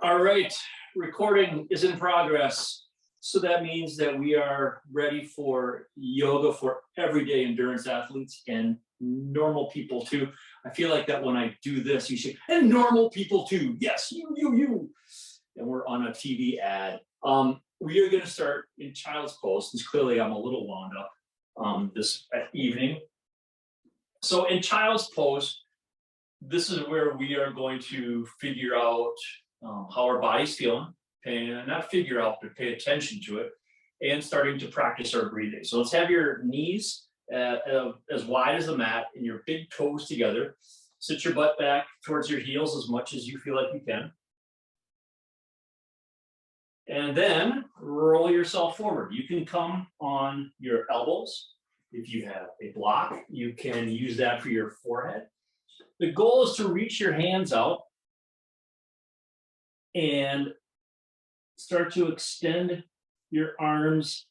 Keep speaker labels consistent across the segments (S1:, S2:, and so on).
S1: All right, recording is in progress. So that means that we are ready for yoga for everyday endurance athletes and normal people too. I feel like that when I do this, you should, and normal people too. Yes, you. And we're on a TV ad. We are going to start in child's pose, since clearly I'm a little wound up this evening. So in child's pose, this is where we are going to figure out how our body's feeling, and not figure out, but pay attention to it, and starting to practice our breathing. So let's have your knees as wide as the mat and your big toes together. Sit your butt back towards your heels as much as you feel like you can. And then roll yourself forward. You can come on your elbows. If you have a block, you can use that for your forehead. The goal is to reach your hands out and start to extend your arms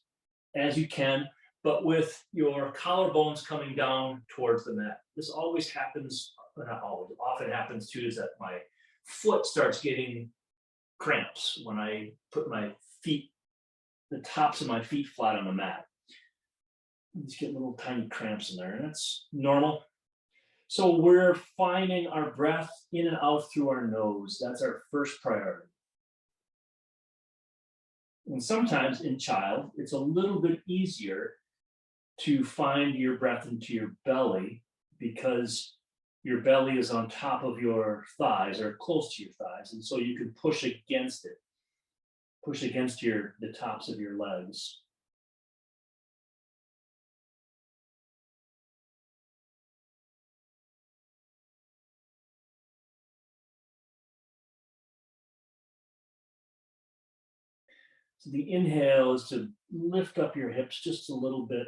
S1: as you can, but with your collarbones coming down towards the mat. This always happens, not always, often happens too, is that my foot starts getting cramps when I put my feet, the tops of my feet flat on the mat. You just get little tiny cramps in there, and that's normal. So we're finding our breath in and out through our nose. That's our first priority. And sometimes in child, it's a little bit easier to find your breath into your belly because your belly is on top of your thighs or close to your thighs. And so you can push against it, push against the tops of your legs. So the inhale is to lift up your hips just a little bit.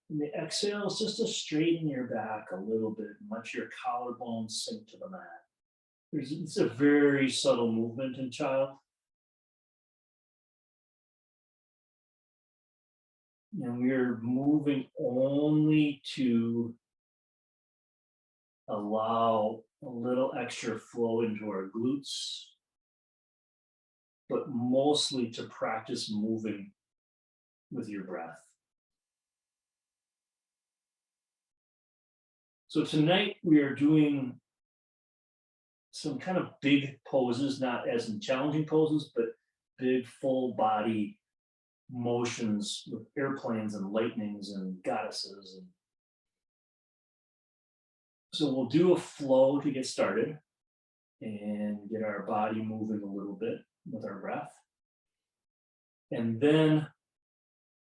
S1: And the exhale is just to straighten your back a little bit and let your collarbones sink to the mat. It's a very subtle movement in child. And we're moving only to allow a little extra flow into our glutes, but mostly to practice moving with your breath. So tonight we are doing some kind of big poses, not as in challenging poses, but big full body motions with airplanes and lightnings and goddesses. And so we'll do a flow to get started and get our body moving a little bit with our breath. And then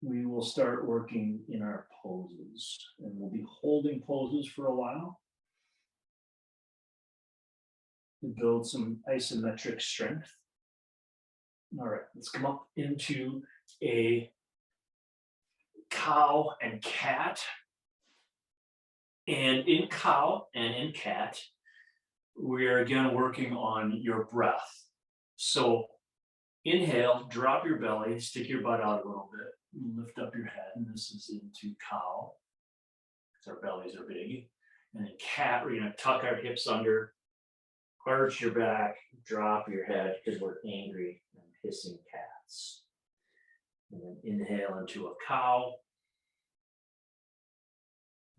S1: we will start working in our poses, and we'll be holding poses for a while to build some isometric strength. All right, let's come up into a cow and cat. And in cow and in cat, we are again working on your breath. So inhale, drop your belly, stick your butt out a little bit, lift up your head, and this is into cow, because our bellies are big. And in cat, we're going to tuck our hips under, arch your back, drop your head, because we're angry and hissing cats. And then inhale into a cow,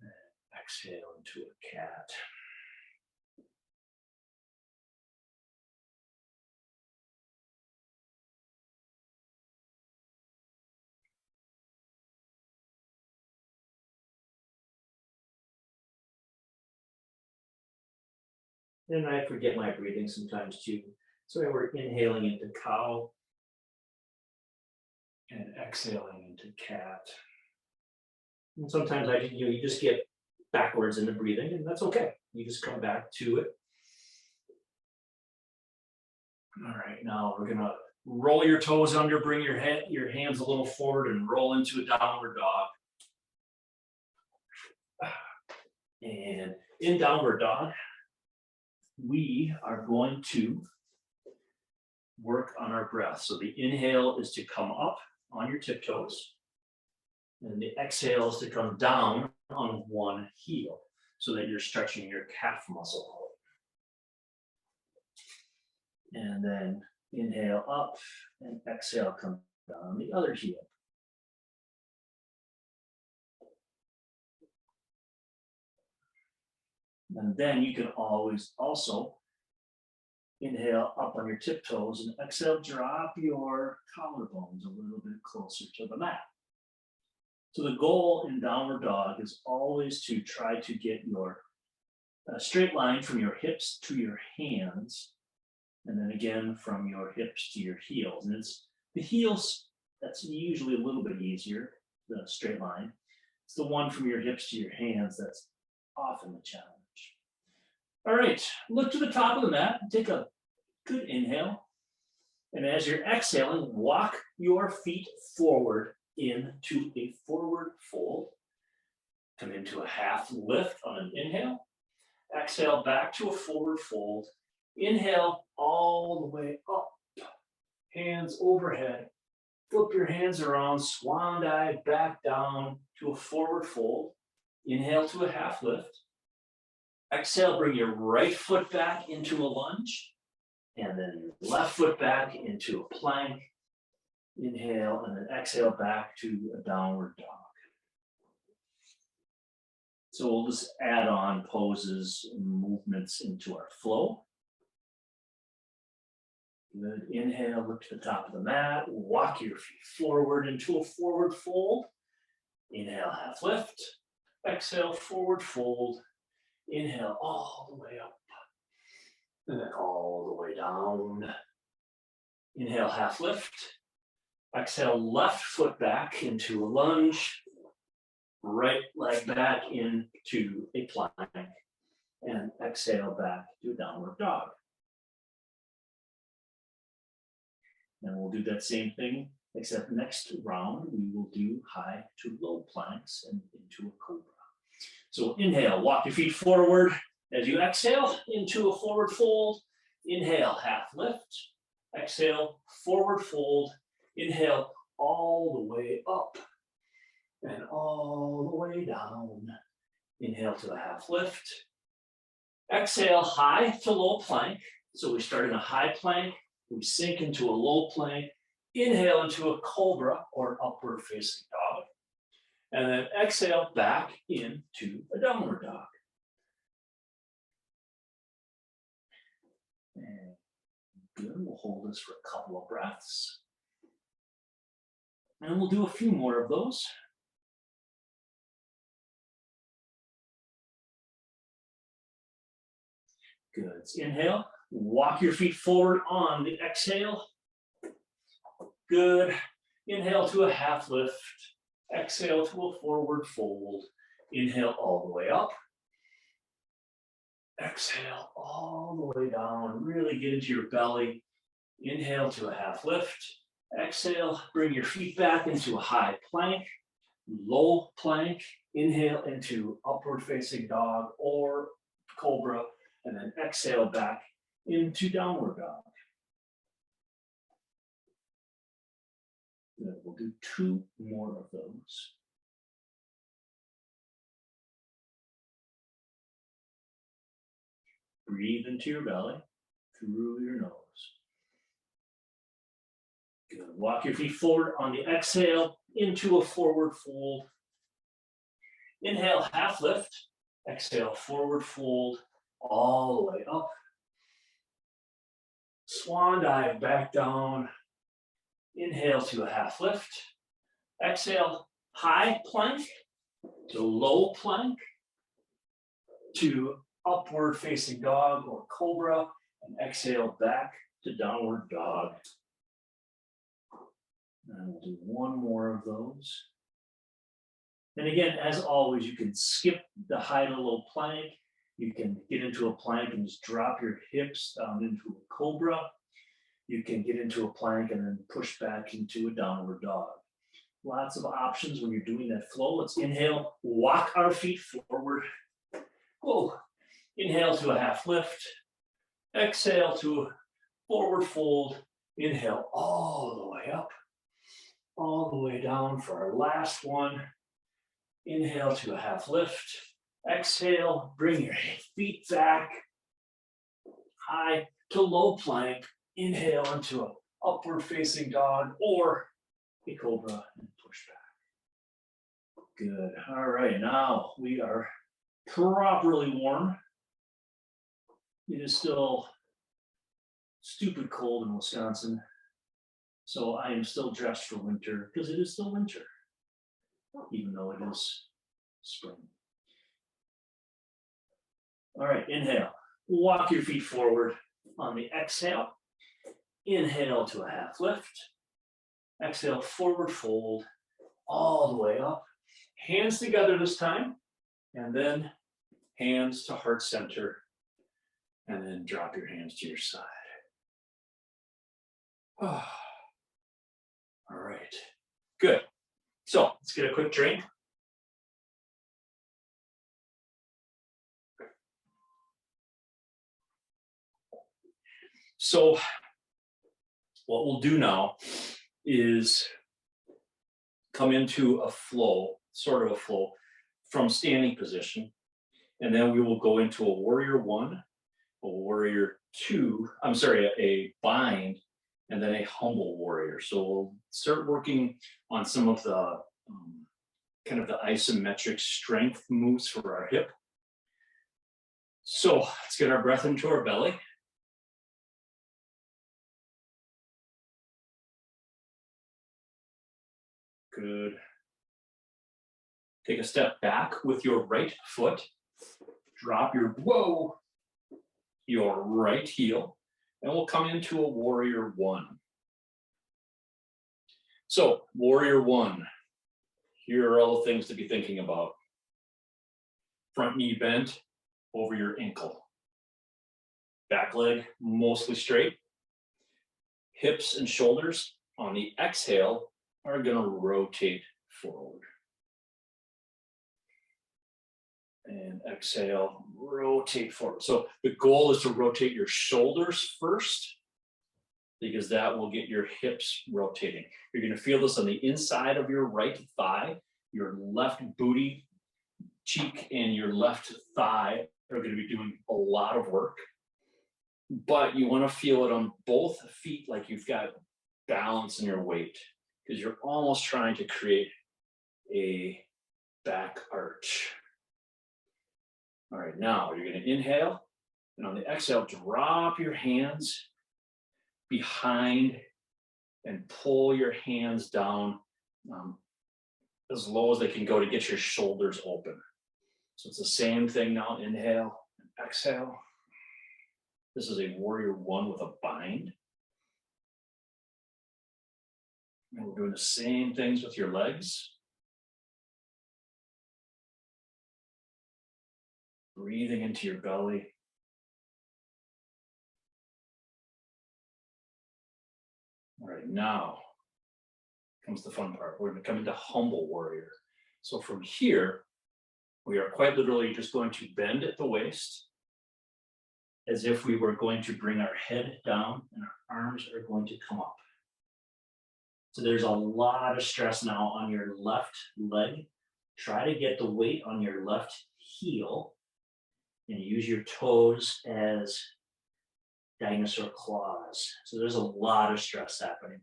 S1: and exhale into a cat. And I forget my breathing sometimes too. So we're inhaling into cow and exhaling into cat. And sometimes you just get backwards in the breathing, and that's okay. You just come back to it. All right, now we're gonna roll your toes under, bring your hands a little forward, and roll into a downward dog. And in downward dog, we are going to work on our breath. So the inhale is to come up on your tiptoes, and the exhale is to come down on one heel so that you're stretching your calf muscle. And then Inhale up and exhale, come down the other heel. And then you can always also inhale up on your tiptoes and exhale, drop your collarbones a little bit closer to the mat. So the goal in downward dog is always to try to get your straight line from your hips to your hands, and then again from your hips to your heels. And it's the heels that's usually a little bit easier, the straight line. It's the one from your hips to your hands that's often the challenge. All right, look to the top of the mat, take a good inhale. And as you're exhaling, walk your feet forward into a forward fold. Come into a half lift on an inhale. Exhale back to a forward fold. Inhale all the way up. Hands overhead. Flip your hands around, swan dive back down to a forward fold. Inhale to a half lift. Exhale, bring your right foot back into a lunge. And then your left foot back into a plank. Inhale, and then exhale back to a downward dog. So we'll just add on poses and movements into our flow. Good. Inhale, look to the top of the mat. Walk your feet forward into a forward fold. Inhale, half lift. Exhale, forward fold. Inhale all the way up. And then all the way down. Inhale, half lift. Exhale, left foot back into a lunge. Right leg back into a plank. And exhale back to a downward dog. And we'll do that same thing, except next round we will do high to low planks and into a cobra. So inhale, walk your feet forward. As you exhale into a forward fold, inhale, half lift. Exhale, forward fold. Inhale all the way up and all the way down. Inhale to a half lift. Exhale, high to low plank. So we start in a high plank. We sink into a low plank, inhale into a cobra or upward facing dog, and then exhale back into a downward dog. And good, we'll hold this for a couple of breaths. And we'll do a few more of those. Good, inhale. Walk your feet forward on the exhale. Good. Inhale to a half lift. Exhale to a forward fold. Inhale all the way up. Exhale all the way down. Really get into your belly. Inhale to a half lift. Exhale, bring your feet back into a high plank, low plank. Inhale into upward facing dog or cobra, and then exhale back into downward dog. Good. We'll do two more of those. Breathe into your belly through your nose. Good. Walk your feet forward on the exhale into a forward fold. Inhale, half lift. Exhale, forward fold all the way up. Swan dive back down. Inhale to a half lift. Exhale, high plank to low plank to upward facing dog or cobra, and exhale back to downward dog. And we'll do one more of those. And again, as always, you can skip the high to low plank. You can get into a plank and just drop your hips down into a cobra. You can get into a plank and then push back into a downward dog. Lots of options when you're doing that flow. Let's inhale, walk our feet forward. Whoa. Inhale to a half lift. Exhale to a forward fold. Inhale all the way up, all the way down for our last one. Inhale to a half lift. Exhale, bring your feet back, high to low plank, inhale into an upward facing dog or a cobra and push back. Good. All right, now we are properly warm. It is still stupid cold in Wisconsin, so I am still dressed for winter because it is still winter, even though it is spring. All right, inhale. Walk your feet forward. On the exhale, inhale to a half lift. Exhale, forward fold all the way up. Hands together this time, and then hands to heart center, and then drop your hands to your side. Oh. All right, good. So let's get a quick drink. So what we'll do now is come into a flow, sort of a flow, from standing position. And then we will go into a warrior one, a warrior two, a bind, and then a humble warrior. So we'll start working on some of the kind of the isometric strength moves for our hip. So let's get our breath into our belly. Good. Take a step back with your right foot. Drop your right heel, and we'll come into a warrior one. So warrior one, here are all the things to be thinking about. Front knee bent over your ankle. Back leg mostly straight. Hips and shoulders on the exhale are going to rotate forward. And exhale, rotate forward. So the goal is to rotate your shoulders first, because that will get your hips rotating. You're going to feel this on the inside of your right thigh. Your left booty cheek and your left thigh are going to be doing a lot of work. But you want to feel it on both feet, like you've got balance in your weight, because you're almost trying to create a back arch. All right, now you're going to inhale, and on the exhale, drop your hands behind and pull your hands down as low as they can go to get your shoulders open. So it's the same thing now. Inhale and exhale. This is a warrior one with a bind. And we're doing the same things with your legs. Breathing into your belly. All right, now comes the fun part. We're going to come into humble warrior. So from here, we are quite literally just going to bend at the waist as if we were going to bring our head down and our arms are going to come up. So there's a lot of stress now on your left leg. Try to get the weight on your left heel and use your toes as dinosaur claws. So there's a lot of stress happening.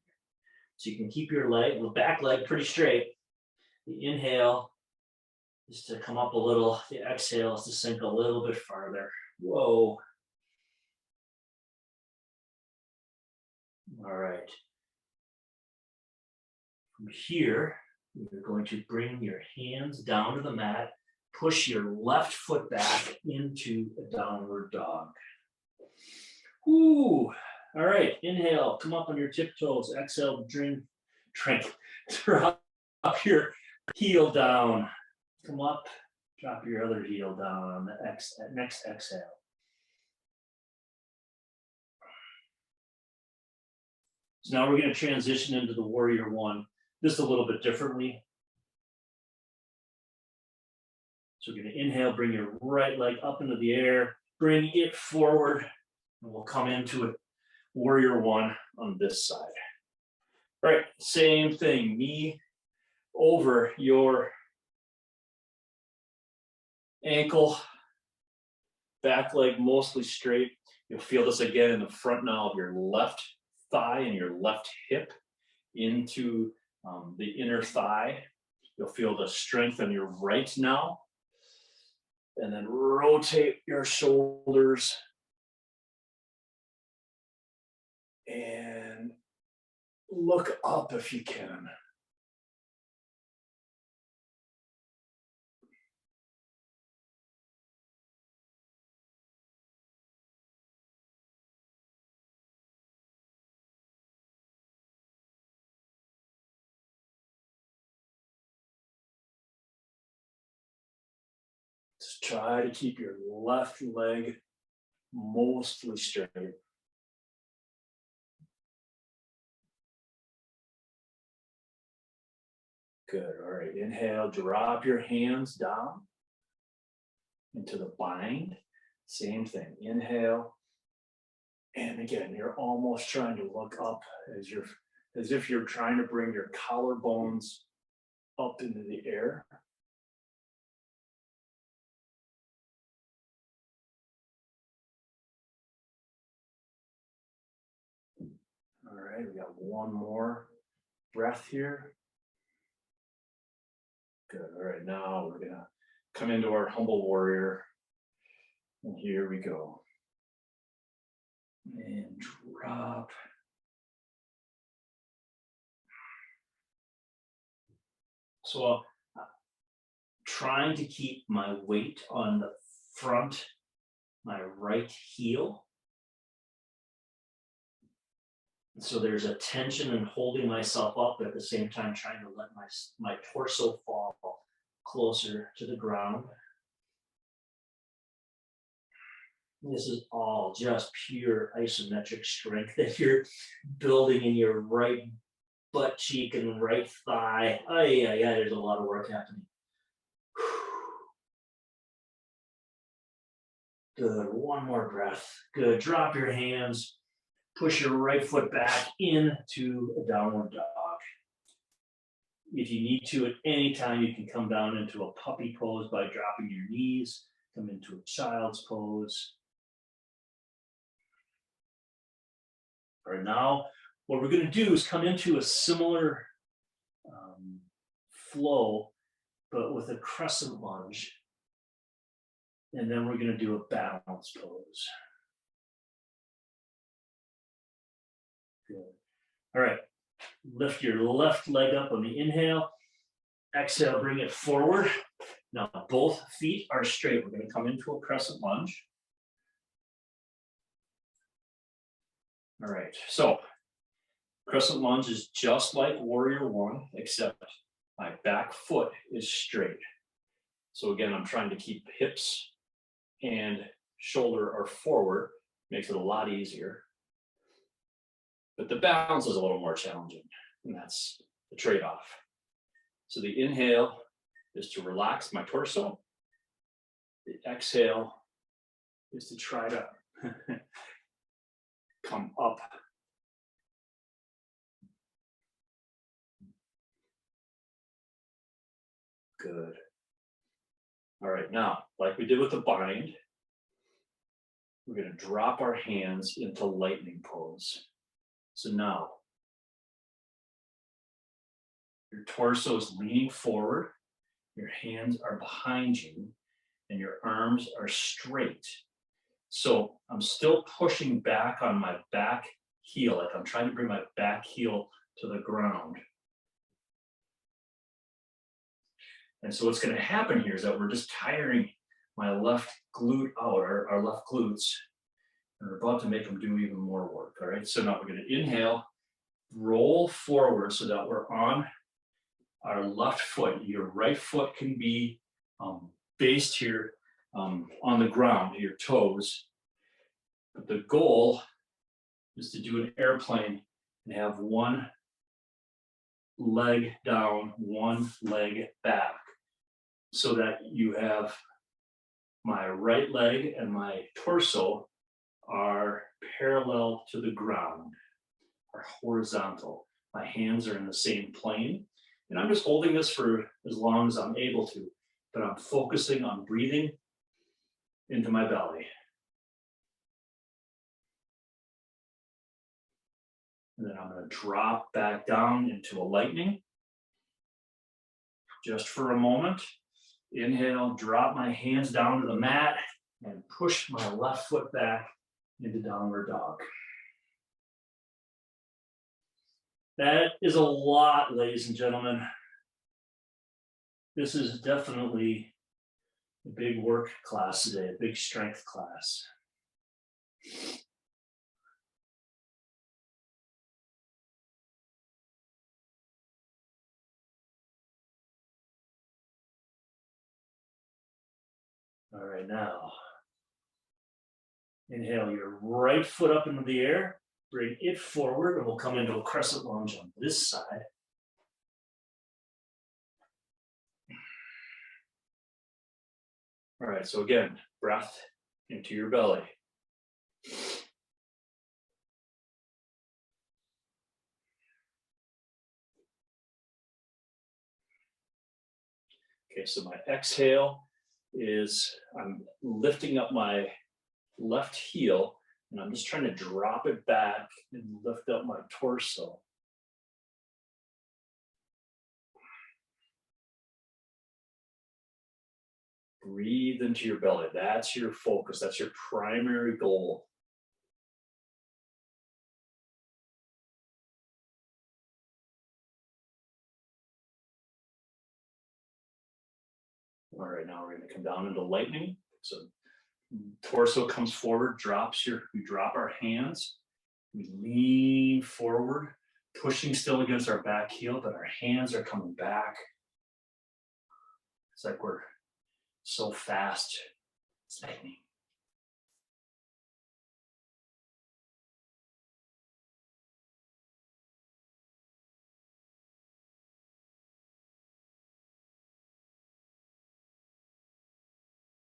S1: So you can keep your leg, the back leg pretty straight. The inhale is to come up a little. The exhale is to sink a little bit farther. Whoa. All right. From here, you're going to bring your hands down to the mat, push your left foot back into a downward dog. Ooh. All right, inhale, come up on your tiptoes. Exhale, drop your heel down. Come up, drop your other heel down on the next exhale. So now we're going to transition into the warrior one, just a little bit differently. So we're going to inhale, bring your right leg up into the air, bring it forward, and we'll come into it. Warrior one on this side. All right, same thing, knee over your ankle, back leg mostly straight. You'll feel this again in the front now of your left thigh and your left hip into the inner thigh. You'll feel the strength on your right now. And then rotate your shoulders. And look up if you can. Just try to keep your left leg mostly straight. Good. All right. Inhale, drop your hands down into the bind. Same thing. Inhale. And again, you're almost trying to look up as if you're trying to bring your collarbones up into the air. All right, we got one more breath here. Good. All right, now we're gonna come into our humble warrior. And here we go. And drop. So trying to keep my weight on the front, my right heel. So there's a tension in holding myself up, but at the same time trying to let my torso fall closer to the ground. This is all just pure isometric strength that you're building in your right butt cheek and right thigh. Oh yeah, there's a lot of work happening. Good, one more breath. Good, drop your hands. Push your right foot back into a downward dog. If you need to, at any time, you can come down into a puppy pose by dropping your knees, come into a child's pose. All right, now, what we're going to do is come into a similar flow, but with a crescent lunge. And then we're going to do a balance pose. Good. All right, lift your left leg up on the inhale. Exhale, bring it forward. Now both feet are straight. We're going to come into a crescent lunge. All right, so crescent lunge is just like warrior one, except my back foot is straight. So again, I'm trying to keep hips and shoulder are forward, makes it a lot easier. But the balance is a little more challenging, and that's the trade-off. So the inhale is to relax my torso. The exhale is to try to come up. Good. All right, now, like we did with the bind, we're going to drop our hands into lightning pose. So now, your torso is leaning forward, your hands are behind you, and your arms are straight. So I'm still pushing back on my back heel, like I'm trying to bring my back heel to the ground. And so what's going to happen here is that we're just tiring my left glute out, our left glutes, and we're about to make them do even more work, all right? So now we're going to inhale, roll forward so that we're on our left foot. Your right foot can be based here on the ground, your toes. But the goal is to do an airplane and have one leg down, one leg back, so that you have my right leg and my torso are parallel to the ground, are horizontal. My hands are in the same plane. And I'm just holding this for as long as I'm able to, but I'm focusing on breathing into my belly. And then I'm going to drop back down into a lightning. Just for a moment. Inhale, drop my hands down to the mat and push my left foot back into downward dog. That is a lot, ladies and gentlemen. This is definitely a big work class today, a big strength class. All right, now, inhale your right foot up into the air, bring it forward, and we'll come into a crescent lunge on this side. All right, so again, breath into your belly. Okay, so my exhale is I'm lifting up my left heel and I'm just trying to drop it back and lift up my torso. Breathe into your belly. That's your focus. That's your primary goal. All right, now we're going to come down into lightning. So torso comes forward, we drop our hands, we lean forward, pushing still against our back heel, but our hands are coming back. It's like we're so fast. It's lightning.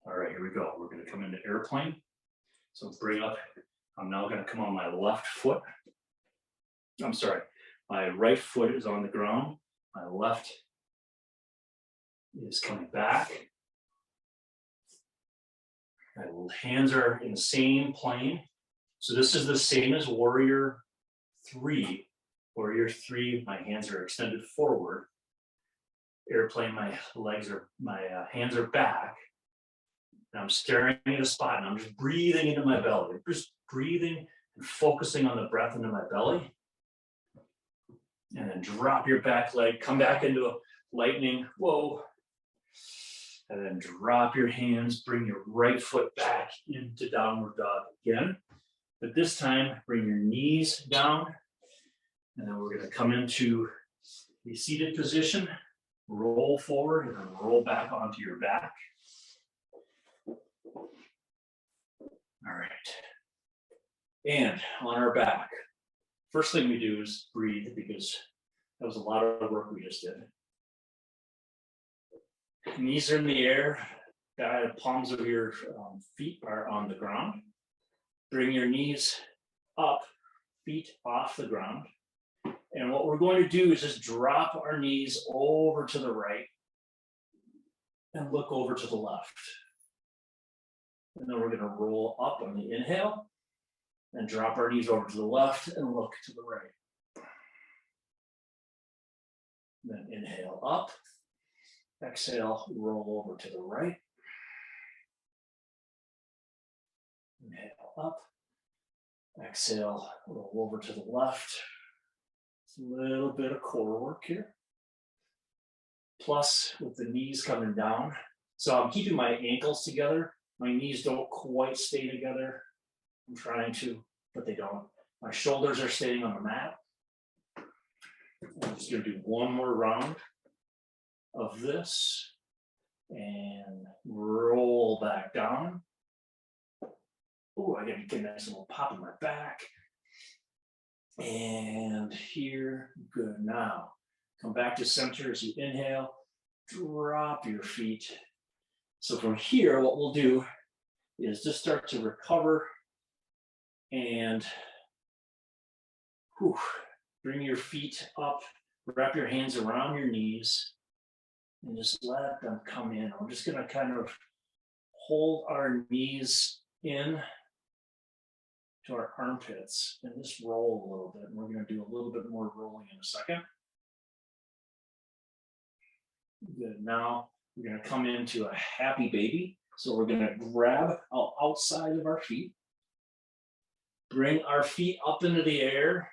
S1: All right, here we go. We're going to come into airplane. So I'm now going to come on my left foot. I'm sorry, my right foot is on the ground. My left is coming back. My hands are in the same plane. So this is the same as warrior 3. Warrior 3, my hands are extended forward. Airplane, my hands are back. And I'm staring at a spot and I'm just breathing into my belly. Just breathing and focusing on the breath into my belly. And then drop your back leg, come back into a lightning, whoa. And then drop your hands, bring your right foot back into downward dog again. But this time, bring your knees down. And then we're gonna come into a seated position, roll forward and then roll back onto your back. All right. And on our back, first thing we do is breathe because that was a lot of work we just did. Knees are in the air, the palms of your feet are on the ground. Bring your knees up, feet off the ground. And what we're going to do is just drop our knees over to the right and look over to the left. And then we're going to roll up on the inhale and drop our knees over to the left and look to the right. Then inhale up, exhale, roll over to the right. Inhale up, exhale, roll over to the left. It's a little bit of core work here. Plus, with the knees coming down. So I'm keeping my ankles together. My knees don't quite stay together. I'm trying to, but they don't. My shoulders are staying on the mat. I'm just going to do one more round of this and roll back down. Oh, I got to get a nice little pop in my back. And here, good. Now, come back to center as you inhale, drop your feet. So from here, what we'll do is just start to recover and bring your feet up, wrap your hands around your knees, and just let them come in. I'm just going to kind of hold our knees in to our armpits and just roll a little bit. And we're going to do a little bit more rolling in a second. Good. Now we're going to come into a happy baby. So we're going to grab outside of our feet, bring our feet up into the air,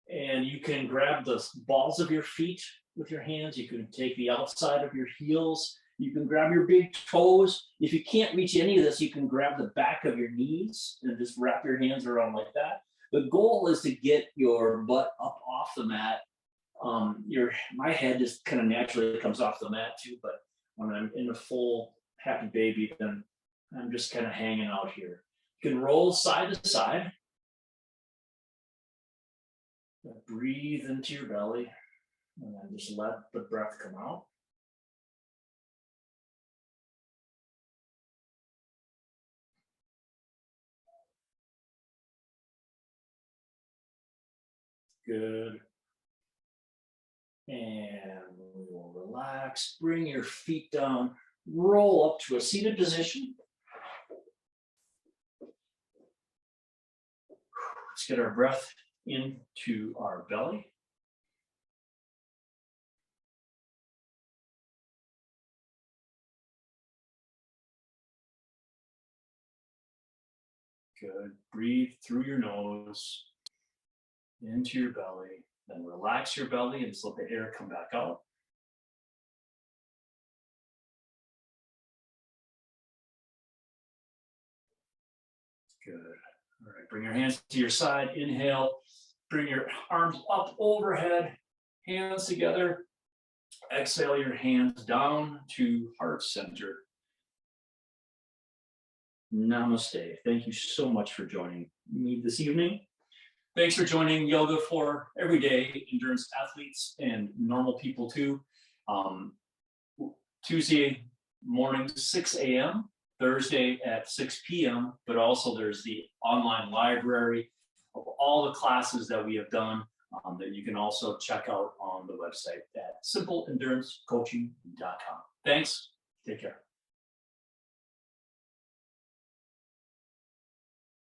S1: and you can grab the balls of your feet with your hands. You can take the outside of your heels. You can grab your big toes. If you can't reach any of this, you can grab the back of your knees and just wrap your hands around like that. The goal is to get your butt up off the mat. My head just kind of naturally comes off the mat too, but when I'm in a full happy baby, then I'm just kind of hanging out here. You can roll side to side. Breathe into your belly and then just let the breath come out. Good. And we will relax. Bring your feet down. Roll up to a seated position. Let's get our breath into our belly. Good. Breathe through your nose into your belly. Then relax your belly and just let the air come back out. Good. All right, bring your hands to your side. Inhale. Bring your arms up overhead, hands together. Exhale your hands down to heart center. Namaste. Thank you so much for joining me this evening. Thanks for joining Yoga for Everyday Endurance Athletes and Normal People too. Tuesday morning, 6 a.m., Thursday at 6 p.m., but also there's the online library of all the classes that we have done that you can also check out on the website at simpleendurancecoaching.com. Thanks. Take care.